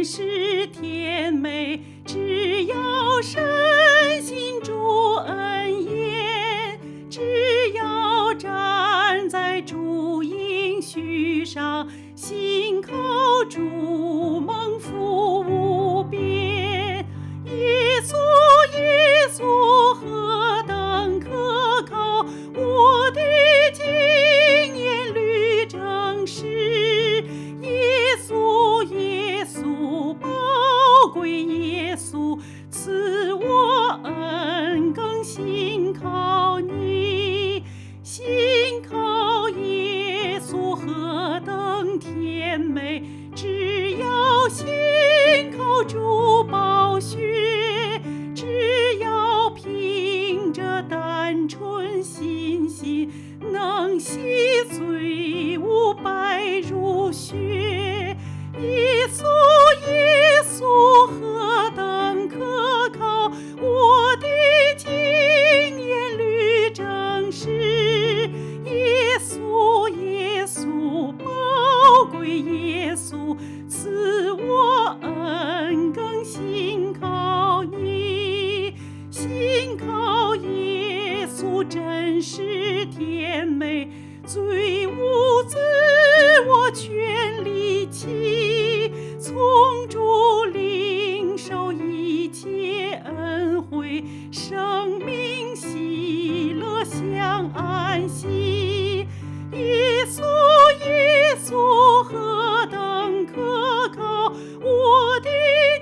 真是甜美，只要深信主恩言，只要站在主应许上，信靠主蒙福无边。耶稣，耶稣何等可靠，我的经验律证实。耶稣，耶稣，宝贵耶稣，赐我恩更信靠你。信靠耶稣何等甜美，只要信靠主宝血，只要凭着单纯信心，能洗罪污白如雪。耶稣，耶稣何等可靠，我的经验律证实。耶稣，耶稣，宝贵耶稣，赐我恩更信靠你。信靠耶稣真是甜美，罪无自我全离弃，从主领受一切恩惠，生命喜乐享安息。耶稣，耶稣何等可靠，我的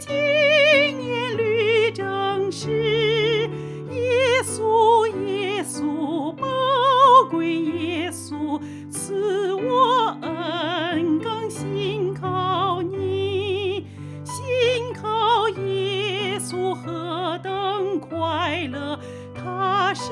经验律证实。耶稣，耶稣，宝贵耶稣，赐我恩更信靠你。信靠耶稣何等快乐，他是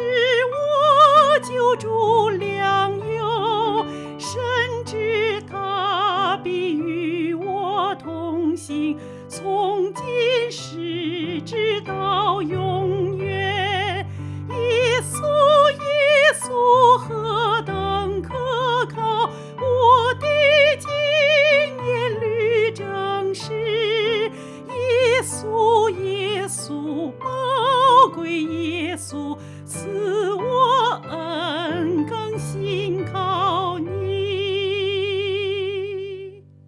我救主良友，深知他必与我同行，从今时直到永远。耶稣，耶稣何等可靠，我的经验律证实。耶稣，耶稣，宝贵耶稣，赐